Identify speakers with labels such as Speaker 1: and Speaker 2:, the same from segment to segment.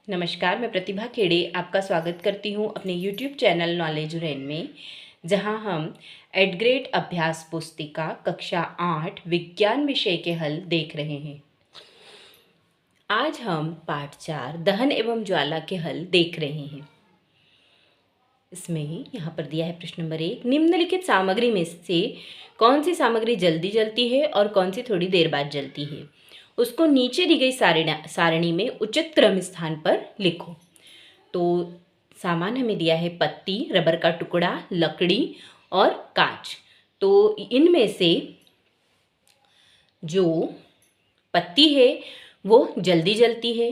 Speaker 1: नमस्कार, मैं प्रतिभा खेड़े आपका स्वागत करती हूँ अपने YouTube चैनल नॉलेज रैन में, जहाँ हम एडग्रेड अभ्यास पुस्तिका कक्षा 8 विज्ञान विषय के हल देख रहे हैं। आज हम पाठ 4 दहन एवं ज्वाला के हल देख रहे हैं। इसमें यहाँ पर दिया है प्रश्न नंबर 1, निम्नलिखित सामग्री में से कौन सी सामग्री जल्दी जलती है और कौन सी थोड़ी देर बाद जलती है। उसको नीचे दी गई सारणी में उचित क्रम स्थान पर लिखो। तो सामान हमें दिया है पत्ती, रबर का टुकड़ा, लकड़ी और कांच। तो इनमें से जो पत्ती है वो जल्दी जलती है,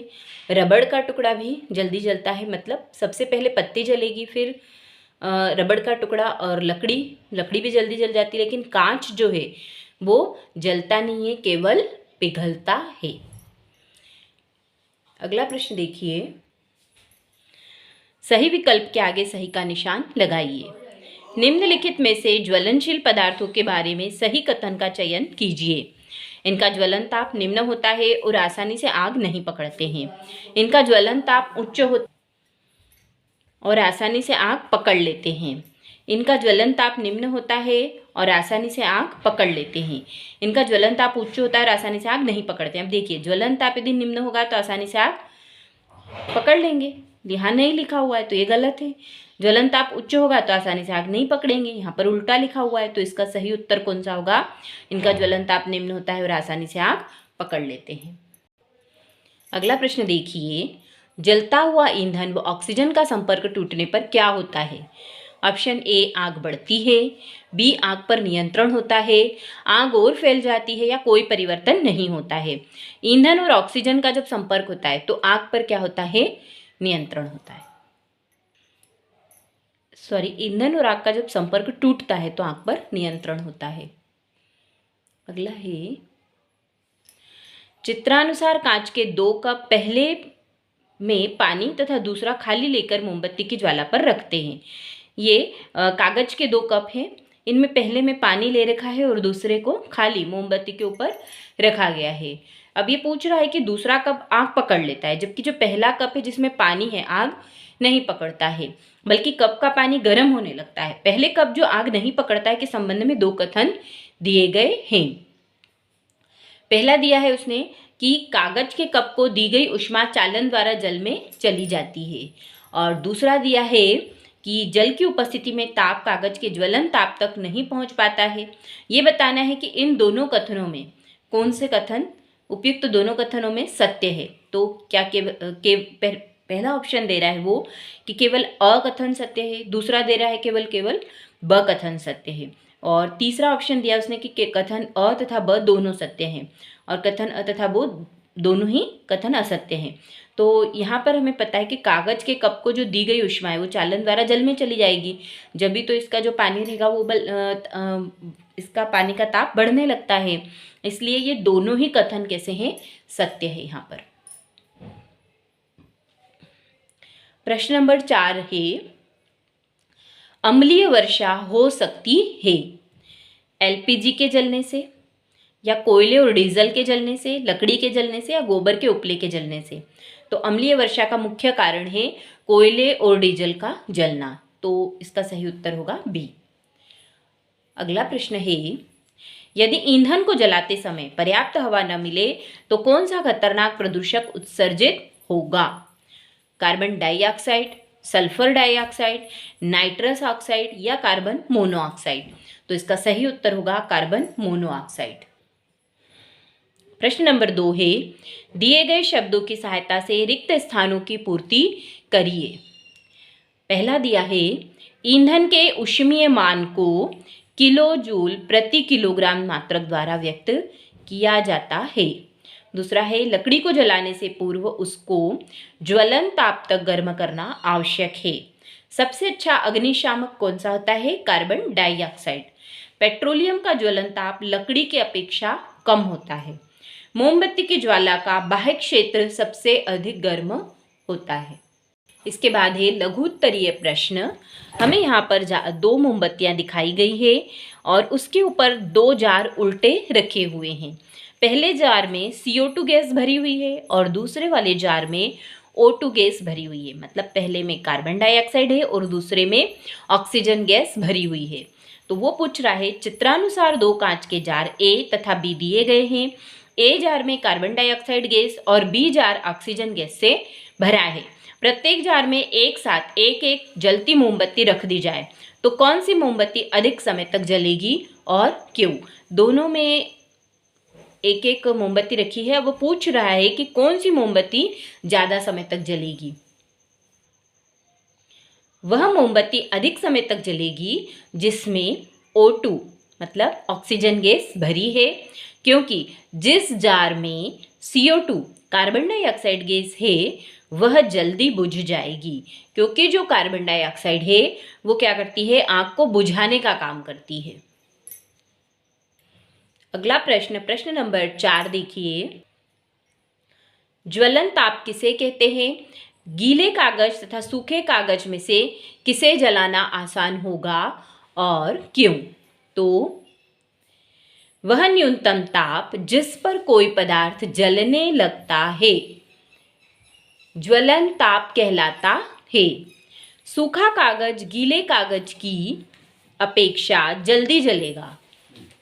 Speaker 1: रबड़ का टुकड़ा भी जल्दी जलता है, मतलब सबसे पहले पत्ती जलेगी, फिर रबड़ का टुकड़ा और लकड़ी भी जल्दी जल जाती है, लेकिन कांच जो है वो जलता नहीं है, केवल पिघलता है। अगला प्रश्न देखिए, सही विकल्प के आगे सही का निशान लगाइए। निम्नलिखित में से ज्वलनशील पदार्थों के बारे में सही कथन का चयन कीजिए। इनका ज्वलन ताप निम्न होता है और आसानी से आग नहीं पकड़ते हैं। इनका ज्वलन ताप उच्च होता और आसानी से आग पकड़ लेते हैं। इनका ज्वलन ताप निम्न होता है और आसानी से आग पकड़ लेते हैं। इनका ज्वलन ताप उच्च होता है और आसानी से आग नहीं पकड़ते हैं। अब देखिए, ज्वलन ताप यदि निम्न होगा तो आसानी से आग पकड़ लेंगे, यहाँ नहीं लिखा हुआ है तो ये गलत है। ज्वलन ताप उच्च होगा तो आसानी से आग नहीं पकड़ेंगे, यहाँ पर उल्टा लिखा हुआ है, तो इसका सही उत्तर कौन सा होगा? इनका ज्वलन ताप निम्न होता है और आसानी से आग पकड़ लेते हैं। अगला प्रश्न देखिए, जलता हुआ ईंधन व ऑक्सीजन का संपर्क टूटने पर क्या होता है? ऑप्शन ए, आग बढ़ती है, बी, आग पर नियंत्रण होता है, आग और फैल जाती है, या कोई परिवर्तन नहीं होता है। ईंधन और ऑक्सीजन का जब संपर्क होता है तो आग पर क्या होता है? नियंत्रण होता है। ईंधन और आग का जब संपर्क टूटता है तो आग पर नियंत्रण होता है। अगला है, चित्रानुसार कांच के 2 कप पहले में पानी तथा दूसरा खाली लेकर मोमबत्ती की ज्वाला पर रखते हैं। ये कागज के 2 कप हैं, इनमें पहले में पानी ले रखा है और दूसरे को खाली मोमबत्ती के ऊपर रखा गया है। अब ये पूछ रहा है कि दूसरा कप आग पकड़ लेता है, जबकि जो पहला कप है जिसमें पानी है आग नहीं पकड़ता है, बल्कि कप का पानी गर्म होने लगता है। पहले कप जो आग नहीं पकड़ता है के संबंध में 2 कथन दिए गए हैं। पहला दिया है उसने कि कागज के कप को दी गई ऊष्मा चालन द्वारा जल में चली जाती है, और दूसरा दिया है कि जल की उपस्थिति में ताप कागज के ज्वलन ताप तक नहीं पहुंच पाता है। ये बताना है कि इन दोनों कथनों में कौन से कथन उपयुक्त दोनों कथनों में सत्य है। तो क्या पहला ऑप्शन दे रहा है वो कि केवल अ कथन सत्य है, दूसरा दे रहा है केवल ब कथन सत्य है, और तीसरा ऑप्शन दिया उसने कि कथन अ तथा ब दोनों सत्य हैं और कथन अ तथा ब दोनों ही कथन असत्य हैं। तो यहाँ पर हमें पता है कि कागज के कप को जो दी गई ऊष्मा है वो चालन द्वारा जल में चली जाएगी, जब भी तो इसका जो पानी रहेगा वो इसका पानी का ताप बढ़ने लगता है। इसलिए ये दोनों ही कथन कैसे हैं? सत्य है। यहाँ पर प्रश्न नंबर 4 है, अम्लीय वर्षा हो सकती है एलपीजी के जलने से, या कोयले और डीजल के जलने से, लकड़ी के जलने से, या गोबर के उपले के जलने से। तो अम्लीय वर्षा का मुख्य कारण है कोयले और डीजल का जलना, तो इसका सही उत्तर होगा बी। अगला प्रश्न है, यदि ईंधन को जलाते समय पर्याप्त हवा न मिले तो कौन सा खतरनाक प्रदूषक उत्सर्जित होगा? Carbon dioxide, sulphur dioxide, nitrous oxide, या कार्बन मोनोऑक्साइड। तो इसका सही उत्तर होगा कार्बन मोनोऑक्साइड। प्रश्न नंबर 2 है, दिए गए शब्दों की सहायता से रिक्त स्थानों की पूर्ति करिए। पहला दिया है, ईंधन के ऊष्मीय मान को किलो जूल प्रति किलोग्राम मात्रक द्वारा व्यक्त किया जाता है। दूसरा है, लकड़ी को जलाने से पूर्व उसको ज्वलन ताप तक गर्म करना आवश्यक है। सबसे अच्छा अग्निशामक कौन सा होता है? Carbon dioxide. पेट्रोलियम का ज्वलन ताप लकड़ी की अपेक्षा कम होता है। मोमबत्ती की ज्वाला का बाह्य क्षेत्र सबसे अधिक गर्म होता है। इसके बाद है लघु उत्तरीय प्रश्न। हमें यहाँ पर 2 मोमबत्तियाँ दिखाई गई है और उसके ऊपर 2 जार उल्टे रखे हुए हैं। पहले जार में CO2 गैस भरी हुई है और दूसरे वाले जार में O2 गैस भरी हुई है, मतलब पहले में कार्बन डाइऑक्साइड है और दूसरे में ऑक्सीजन गैस भरी हुई है। तो वो पूछ रहा है चित्रानुसार दो कांच के जार A तथा B दिए गए हैं। A जार में कार्बन डाइऑक्साइड गैस और B जार ऑक्सीजन गैस से भरा है। प्रत्येक जार में एक साथ एक एक जलती मोमबत्ती रख दी जाए तो कौन सी मोमबत्ती अधिक समय तक जलेगी और क्यों? दोनों में एक एक मोमबत्ती रखी है। वो पूछ रहा है कि कौन सी मोमबत्ती ज़्यादा समय तक जलेगी। वह मोमबत्ती अधिक समय तक जलेगी जिसमें O2 मतलब ऑक्सीजन गैस भरी है, क्योंकि जिस जार में CO2 कार्बन डाइऑक्साइड गैस है वह जल्दी बुझ जाएगी, क्योंकि जो कार्बन डाइऑक्साइड है वो क्या करती है, आग को बुझाने का काम करती है। अगला प्रश्न, प्रश्न नंबर 4 देखिए। ज्वलन ताप किसे कहते हैं? गीले कागज तथा सूखे कागज में से किसे जलाना आसान होगा और क्यों? तो वह न्यूनतम ताप जिस पर कोई पदार्थ जलने लगता है ज्वलन ताप कहलाता है। सूखा कागज गीले कागज की अपेक्षा जल्दी जलेगा,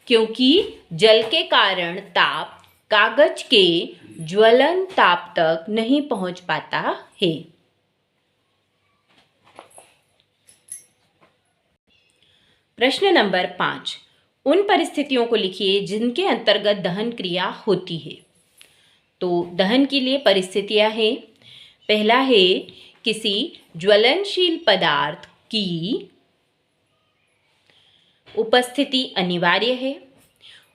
Speaker 1: क्योंकि जल के कारण ताप कागज के ज्वलन ताप तक नहीं पहुंच पाता है। प्रश्न नंबर 5, उन परिस्थितियों को लिखिए जिनके अंतर्गत दहन क्रिया होती है। तो दहन के लिए परिस्थितियां हैं। पहला है किसी ज्वलनशील पदार्थ की उपस्थिति अनिवार्य है,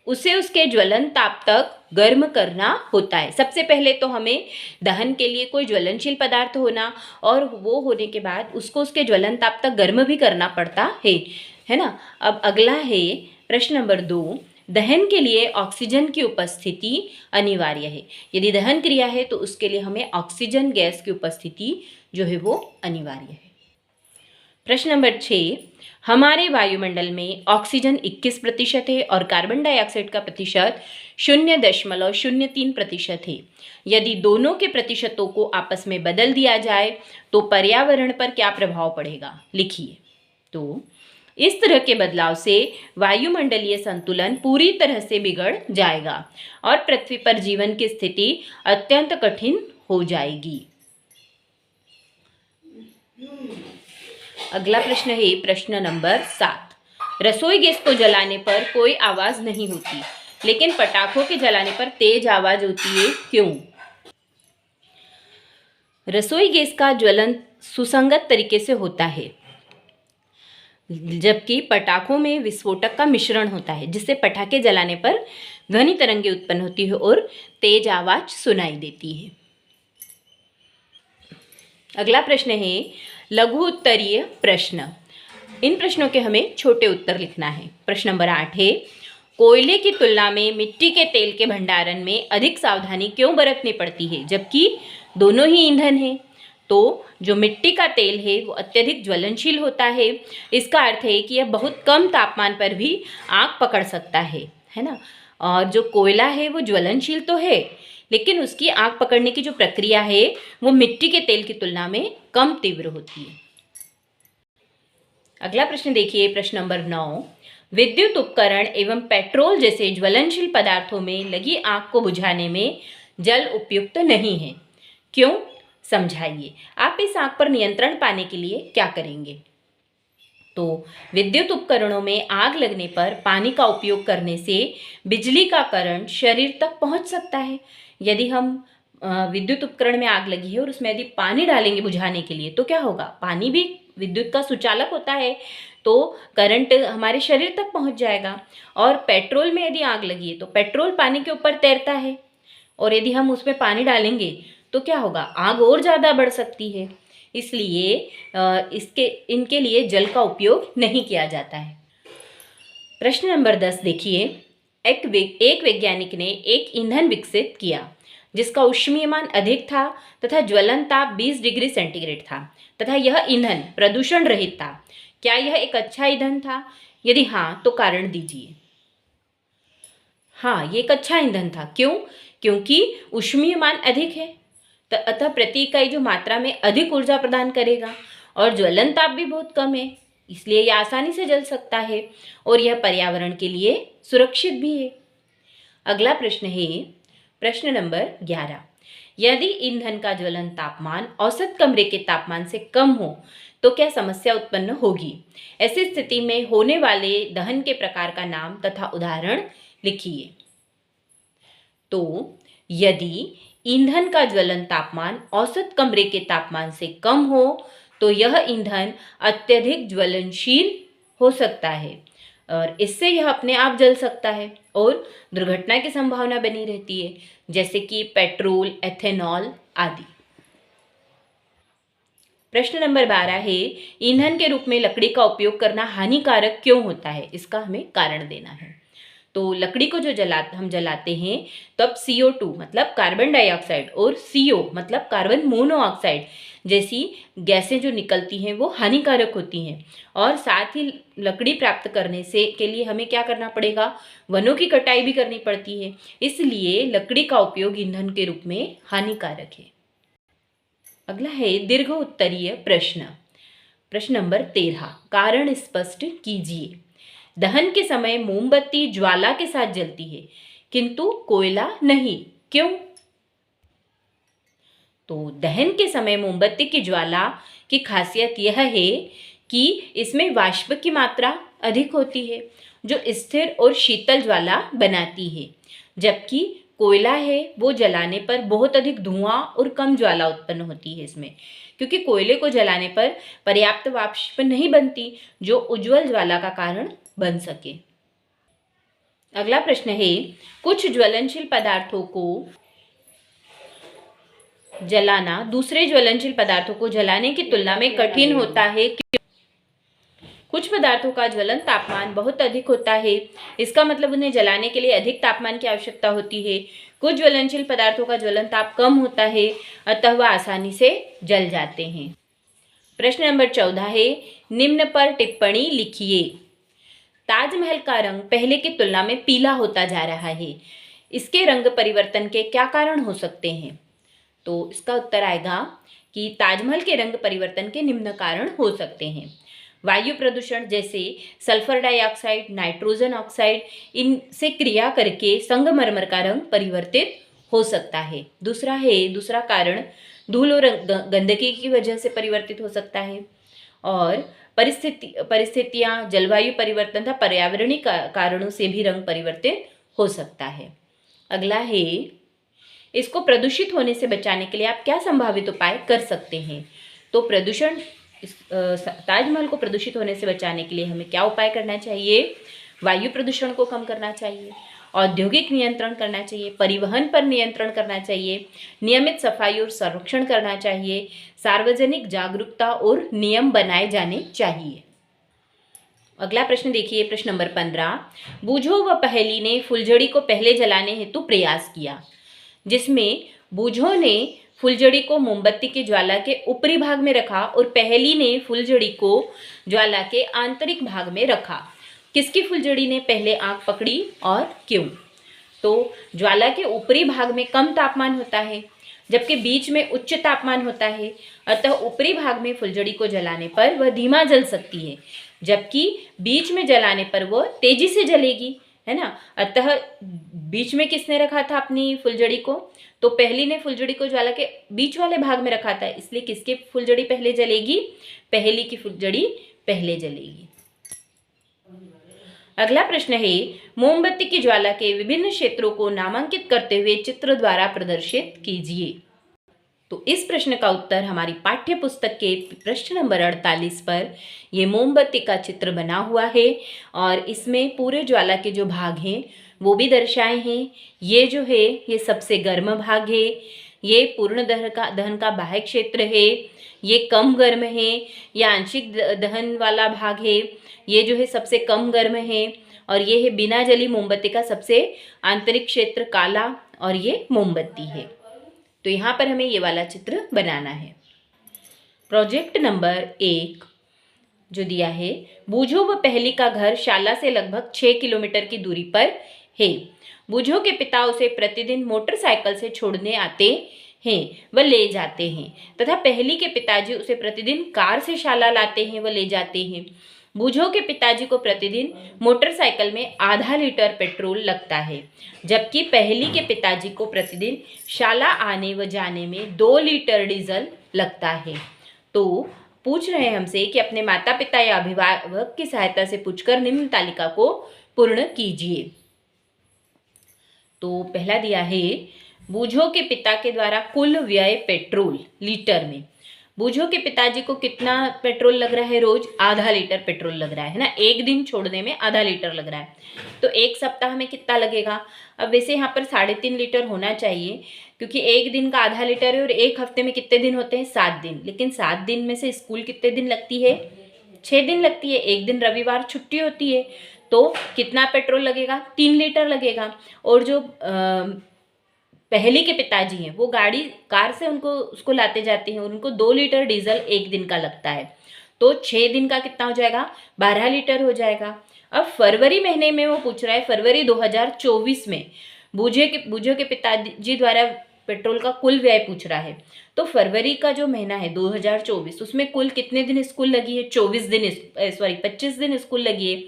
Speaker 1: उसे उसके ज्वलन ताप तक गर्म करना होता है। सबसे पहले तो हमें दहन के लिए कोई ज्वलनशील पदार्थ होना और वो होने के बाद उसको उसके ज्वलन ताप तक गर्म भी करना पड़ता है ना। अब अगला है प्रश्न नंबर 2, दहन के लिए ऑक्सीजन की उपस्थिति अनिवार्य है। यदि दहन क्रिया है तो उसके लिए हमें ऑक्सीजन गैस की उपस्थिति जो है वो अनिवार्य है। प्रश्न नंबर 6, हमारे वायुमंडल में ऑक्सीजन 21% है और कार्बन डाइऑक्साइड का प्रतिशत 0.03% है। यदि दोनों के प्रतिशतों को आपस में बदल दिया जाए तो पर्यावरण पर क्या प्रभाव पड़ेगा, लिखिए। तो इस तरह के बदलाव से वायुमंडलीय संतुलन पूरी तरह से बिगड़ जाएगा और पृथ्वी पर जीवन की स्थिति अत्यंत कठिन हो जाएगी। अगला प्रश्न है प्रश्न नंबर 7, रसोई गैस को जलाने पर कोई आवाज नहीं होती, लेकिन पटाखों के जलाने पर तेज आवाज होती है, क्यों? रसोई गैस का ज्वलन सुसंगत तरीके से होता है, जबकि पटाखों में विस्फोटक का मिश्रण होता है, जिससे पटाखे जलाने पर ध्वनि तरंगें उत्पन्न होती है और तेज आवाज सुनाई देती है। अगला प्रश्न है लघु उत्तरीय प्रश्न। इन प्रश्नों के हमें छोटे उत्तर लिखना है। प्रश्न नंबर 8 है कोयले की तुलना में मिट्टी के तेल के भंडारण में अधिक सावधानी क्यों बरतनी पड़ती है, जबकि दोनों ही ईंधन हैं? तो जो मिट्टी का तेल है वो अत्यधिक ज्वलनशील होता है। इसका अर्थ है कि यह बहुत कम तापमान पर भी आग पकड़ सकता है ना। और जो कोयला है वो ज्वलनशील तो है, लेकिन उसकी आग पकड़ने की जो प्रक्रिया है वो मिट्टी के तेल की तुलना में कम तीव्र होती है। अगला प्रश्न देखिए, प्रश्न नंबर 9, विद्युत उपकरण एवं पेट्रोल जैसे ज्वलनशील पदार्थों में लगी आग को बुझाने में जल उपयुक्त नहीं है, क्यों? समझाइए। आप इस आग पर नियंत्रण पाने के लिए क्या करेंगे? तो विद्युत उपकरणों में आग लगने पर पानी का उपयोग करने से बिजली का करंट शरीर तक पहुंच सकता है। यदि हम विद्युत उपकरण में आग लगी है और उसमें यदि पानी डालेंगे बुझाने के लिए तो क्या होगा? पानी भी विद्युत का सुचालक होता है, तो करंट हमारे शरीर तक पहुंच जाएगा। और पेट्रोल में यदि आग लगी है तो पेट्रोल पानी के ऊपर तैरता है, और यदि हम उसमें पानी डालेंगे तो क्या होगा? आग और ज़्यादा बढ़ सकती है। इसलिए इनके लिए जल का उपयोग नहीं किया जाता है। प्रश्न नंबर 10 देखिए, एक वैज्ञानिक ने एक ईंधन विकसित किया जिसका ऊष्मीयमान अधिक था तथा ज्वलन ताप 20 डिग्री सेंटीग्रेड था तथा यह ईंधन प्रदूषण रहित था। क्या यह एक अच्छा ईंधन था? यदि हाँ तो कारण दीजिए। हाँ, ये एक अच्छा ईंधन था। क्यों? क्योंकि ऊष्मीयमान अधिक है, अतः प्रति इकाई जो मात्रा में अधिक ऊर्जा प्रदान करेगा, और ज्वलन ताप भी बहुत कम है, इसलिए यह आसानी से जल सकता है और यह पर्यावरण के लिए सुरक्षित भी है। अगला प्रश्न है प्रश्न नंबर 11। यदि ईंधन का ज्वलन तापमान औसत कमरे के तापमान से कम हो तो क्या समस्या उत्पन्न होगी? ऐसी स्थिति में होने वाले दहन के प्रकार का नाम तथा उदाहरण लिखिए। तो यदि ईंधन का ज्वलन तापमान औसत कमरे के तापमान से कम हो तो यह ईंधन अत्यधिक ज्वलनशील हो सकता है और इससे यह अपने आप जल सकता है और दुर्घटना की संभावना बनी रहती है, जैसे कि पेट्रोल, एथेनॉल आदि। प्रश्न नंबर 12 है, ईंधन के रूप में लकड़ी का उपयोग करना हानिकारक क्यों होता है? इसका हमें कारण देना है। तो लकड़ी को जो हम जलाते हैं तब CO2 मतलब कार्बन डाइऑक्साइड और CO मतलब कार्बन मोनोऑक्साइड जैसी गैसें जो निकलती हैं वो हानिकारक होती हैं, और साथ ही लकड़ी प्राप्त करने के लिए हमें क्या करना पड़ेगा? वनों की कटाई भी करनी पड़ती है, इसलिए लकड़ी का उपयोग ईंधन के रूप में हानिकारक है। अगला है दीर्घ उत्तरीय प्रश्न। प्रश्न नंबर 13, कारण स्पष्ट कीजिए। दहन के समय मोमबत्ती ज्वाला के साथ जलती है किंतु कोयला नहीं, क्यों? तो दहन के समय मोमबत्ती की ज्वाला की खासियत यह है कि इसमें वाष्प की मात्रा अधिक होती है जो स्थिर और शीतल ज्वाला बनाती है, जबकि कोयला है वो जलाने पर बहुत अधिक धुआं और कम ज्वाला उत्पन्न होती है इसमें, क्योंकि कोयले को जलाने पर पर्याप्त वाष्प नहीं बनती जो उज्ज्वल ज्वाला का कारण बन सके। अगला प्रश्न है, कुछ ज्वलनशील पदार्थों को जलाना दूसरे ज्वलनशील पदार्थों को जलाने की तुलना में कठिन होता है। कुछ पदार्थों का ज्वलन तापमान बहुत अधिक होता है, इसका मतलब उन्हें जलाने के लिए अधिक तापमान की आवश्यकता होती है। कुछ ज्वलनशील पदार्थों का ज्वलन ताप कम होता है, अतः वह आसानी से जल जाते हैं। प्रश्न नंबर 14 है, निम्न पर टिप्पणी लिखिए। ताजमहल का रंग पहले की तुलना में पीला होता जा रहा है, इसके रंग परिवर्तन के क्या कारण हो सकते हैं? तो इसका उत्तर आएगा कि ताजमहल के रंग परिवर्तन के निम्न कारण हो सकते हैं। वायु प्रदूषण जैसे सल्फर डाइऑक्साइड, नाइट्रोजन ऑक्साइड, इनसे क्रिया करके संगमरमर का रंग परिवर्तित हो सकता है। दूसरा कारण धूल और गंदगी की वजह से परिवर्तित हो सकता है, और परिस्थितियाँ, जलवायु परिवर्तन तथा पर्यावरणीय कारणों से भी रंग परिवर्तित हो सकता है। अगला है, इसको प्रदूषित होने से बचाने के लिए आप क्या संभावित उपाय कर सकते हैं? तो ताजमहल को प्रदूषित होने से बचाने के लिए हमें क्या उपाय करना चाहिए? वायु प्रदूषण को कम करना चाहिए, औद्योगिक नियंत्रण करना चाहिए, परिवहन पर नियंत्रण करना चाहिए, नियमित सफाई और संरक्षण करना चाहिए, सार्वजनिक जागरूकता और नियम बनाए जाने चाहिए। अगला प्रश्न देखिए, प्रश्न नंबर 15, बूझो व पहेली ने फुलझड़ी को पहले जलाने हेतु प्रयास किया, जिसमें बूझो ने फुलझड़ी को मोमबत्ती की ज्वाला के ऊपरी भाग में रखा और पहेली ने फुलझड़ी को ज्वाला के आंतरिक भाग में रखा। किसकी फुलझड़ी ने पहले आग पकड़ी और क्यों? तो ज्वाला के ऊपरी भाग में कम तापमान होता है, जबकि बीच में उच्च तापमान होता है, अतः ऊपरी भाग में फुलझड़ी को जलाने पर वह धीमा जल सकती है, जबकि बीच में जलाने पर वह तेजी से जलेगी, है ना। अतः बीच में किसने रखा था अपनी फुलझड़ी को? तो पहली ने फुलझड़ी को ज्वाला के बीच वाले भाग में रखा था, इसलिए किसकी फुलझड़ी पहले जलेगी? पहली की फुलझड़ी पहले जलेगी। अगला प्रश्न है, मोमबत्ती की ज्वाला के विभिन्न क्षेत्रों को नामांकित करते हुए चित्र द्वारा प्रदर्शित कीजिए। तो इस प्रश्न का उत्तर हमारी पाठ्य पुस्तक के प्रश्न नंबर 48 पर ये मोमबत्ती का चित्र बना हुआ है, और इसमें पूरे ज्वाला के जो भाग हैं वो भी दर्शाए हैं। ये जो है ये सबसे गर्म भाग है, ये पूर्ण दहन का बाह्य क्षेत्र है, ये कम गर्म है, या आंशिक दहन वाला भाग है, ये जो है सबसे कम गर्म है, और ये है बिना जली मोमबत्ती का सबसे आंतरिक क्षेत्र काला, और ये मोमबत्ती है। तो यहाँ पर हमें ये वाला चित्र बनाना है। प्रोजेक्ट नंबर 1 जो दिया है, बूझो व पहेली का घर शाला से लगभग 6 किलोमीटर की दूरी पर है। बूझो के पिता उसे प्रतिदिन मोटरसाइकिल से छोड़ने आते हैं व ले जाते हैं तथा पहली के पिताजी उसे प्रतिदिन कार से शाला लाते हैं व ले जाते हैं। बूझो के पिताजी को प्रतिदिन मोटरसाइकिल में आधा लीटर पेट्रोल लगता है, जबकि पहली के पिताजी को प्रतिदिन शाला आने व जाने में 2 लीटर डीजल लगता है। तो पूछ रहे हैं हमसे कि अपने माता पिता या अभिभावक की सहायता से पूछकर निम्न तालिका को पूर्ण कीजिए। तो पहला दिया है बूझो के पिता के द्वारा कुल व्यय पेट्रोल लीटर में। बूझो के पिताजी को कितना पेट्रोल लग रहा है रोज? आधा लीटर पेट्रोल लग रहा है ना, एक दिन छोड़ने में आधा लीटर लग रहा है। तो एक सप्ताह में कितना लगेगा? अब वैसे यहाँ पर 3.5 लीटर होना चाहिए, क्योंकि एक दिन का आधा लीटर है और एक हफ्ते में कितने दिन होते हैं? 7 दिन। लेकिन 7 दिन में से स्कूल कितने दिन लगती है? 6 दिन लगती है। एक दिन रविवार छुट्टी होती है, तो कितना पेट्रोल लगेगा? 3 लीटर लगेगा। और जो पहली के पिताजी हैं वो कार से उसको लाते जाते हैं, उनको 2 लीटर डीजल एक दिन का लगता है, तो 6 दिन का कितना हो जाएगा? 12 लीटर हो जाएगा। अब फरवरी महीने में वो पूछ रहा है, फरवरी 2024 में बूझो के पिताजी द्वारा पेट्रोल का कुल व्यय पूछ रहा है। तो फरवरी का जो महीना है 2024, उसमें कुल कितने दिन स्कूल लगी है? 25 दिन स्कूल लगी है।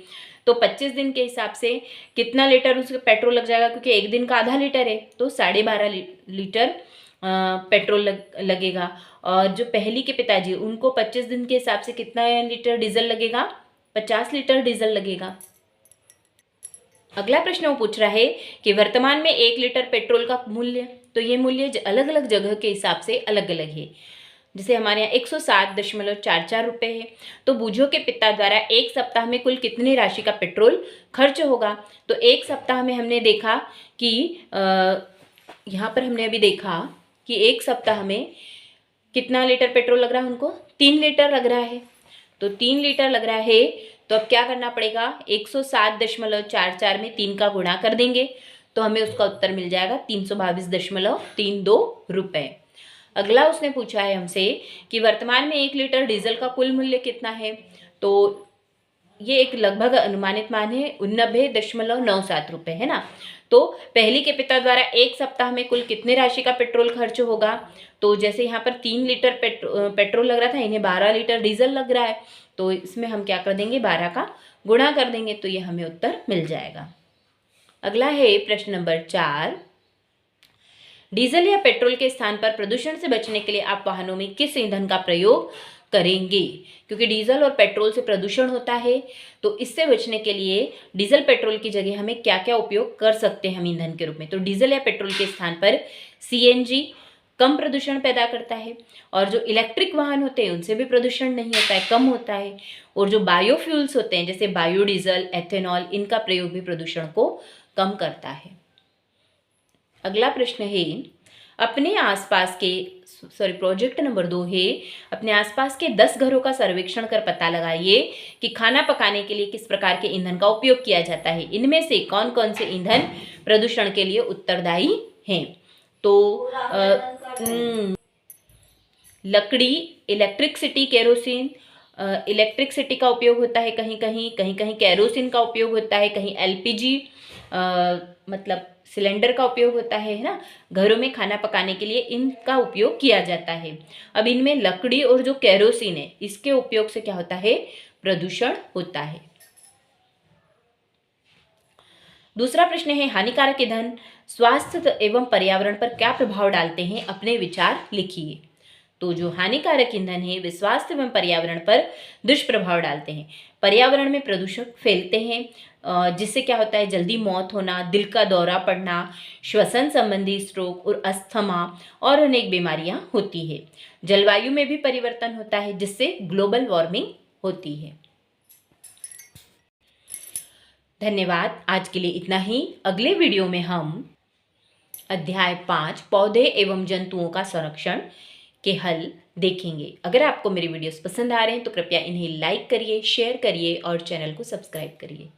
Speaker 1: तो 25 दिन के हिसाब से कितना लीटर उसका पेट्रोल लग जाएगा? क्योंकि एक दिन का आधा लीटर है, तो 12.5 लीटर पेट्रोल लगेगा। और जो पहली के पिताजी, उनको 25 दिन के हिसाब से कितना लीटर डीजल लगेगा? 50 लीटर डीजल लगेगा। अगला प्रश्न वो पूछ रहा है कि वर्तमान में 1 लीटर पेट्रोल का मूल्य, तो ये मूल्य अलग अलग जगह के हिसाब से अलग अलग है। जैसे हमारे यहाँ 107.44 रुपये है, तो बूझो के पिता द्वारा एक सप्ताह में कुल कितनी राशि का पेट्रोल खर्च होगा? तो एक सप्ताह में हमने देखा कि यहाँ पर हमने अभी देखा कि एक सप्ताह में कितना लीटर पेट्रोल लग रहा है उनको? 3 लीटर लग रहा है। तो 3 लीटर लग रहा है, तो अब क्या करना पड़ेगा? 107.44 में 3 का गुणा कर देंगे, तो हमें उसका उत्तर मिल जाएगा 322.32 रुपये। अगला उसने पूछा है हमसे कि वर्तमान में 1 लीटर डीजल का कुल मूल्य कितना है? तो ये एक लगभग अनुमानित मान है, 89.97 रुपये है ना। तो पहली के पिता द्वारा एक सप्ताह में कुल कितने राशि का पेट्रोल खर्च होगा? तो जैसे यहाँ पर 3 लीटर पेट्रोल लग रहा था, इन्हें 12 लीटर डीजल लग रहा है, तो इसमें हम क्या कर देंगे? 12 का गुणा कर देंगे, तो ये हमें उत्तर मिल जाएगा। अगला है प्रश्न नंबर 4। डीजल या पेट्रोल के स्थान पर प्रदूषण से बचने के लिए आप वाहनों में किस ईंधन का प्रयोग करेंगे? क्योंकि डीजल और पेट्रोल से प्रदूषण होता है, तो इससे बचने के लिए डीजल पेट्रोल की जगह हमें क्या क्या उपयोग कर सकते हैं हम ईंधन के रूप में? तो डीजल या पेट्रोल के स्थान पर सीएनजी कम प्रदूषण पैदा करता है, और जो इलेक्ट्रिक वाहन होते हैं उनसे भी प्रदूषण नहीं होता है, कम होता है। और जो बायोफ्यूल्स होते हैं जैसे बायोडीजल, एथेनॉल, इनका प्रयोग भी प्रदूषण को कम करता है। अगला प्रश्न है अपने आसपास के प्रोजेक्ट नंबर 2 है, अपने आसपास के 10 घरों का सर्वेक्षण कर पता लगाइए कि खाना पकाने के लिए किस प्रकार के ईंधन का उपयोग किया जाता है। इनमें से कौन कौन से ईंधन प्रदूषण के लिए उत्तरदायी हैं? तो लकड़ी, इलेक्ट्रिसिटी, केरोसिन, इलेक्ट्रिसिटी का उपयोग होता है कहीं कहीं केरोसिन का उपयोग होता है, कहीं एलपीजी मतलब सिलेंडर का उपयोग होता है ना। घरों में खाना पकाने के लिए इनका उपयोग किया जाता है। अब इनमें लकड़ी और जो केरोसिन है, इसके उपयोग से क्या होता है? प्रदूषण होता है। दूसरा प्रश्न है हानिकारक ईंधन स्वास्थ्य एवं पर्यावरण पर क्या प्रभाव डालते हैं? अपने विचार लिखिए। तो जो हानिकारक ईंधन है वे स्वास्थ्य एवं पर्यावरण पर दुष्प्रभाव डालते हैं। पर्यावरण में प्रदूषण फैलते हैं, जिससे क्या होता है? जल्दी मौत होना, दिल का दौरा पड़ना, श्वसन संबंधी स्ट्रोक और अस्थमा और अनेक बीमारियां होती है। जलवायु में भी परिवर्तन होता है, जिससे ग्लोबल वार्मिंग होती है। धन्यवाद। आज के लिए इतना ही। अगले वीडियो में हम अध्याय 5 पौधे एवं जंतुओं का संरक्षण के हल देखेंगे। अगर आपको मेरे वीडियोस पसंद आ रहे हैं तो कृपया इन्हें लाइक करिए, शेयर करिए और चैनल को सब्सक्राइब करिए।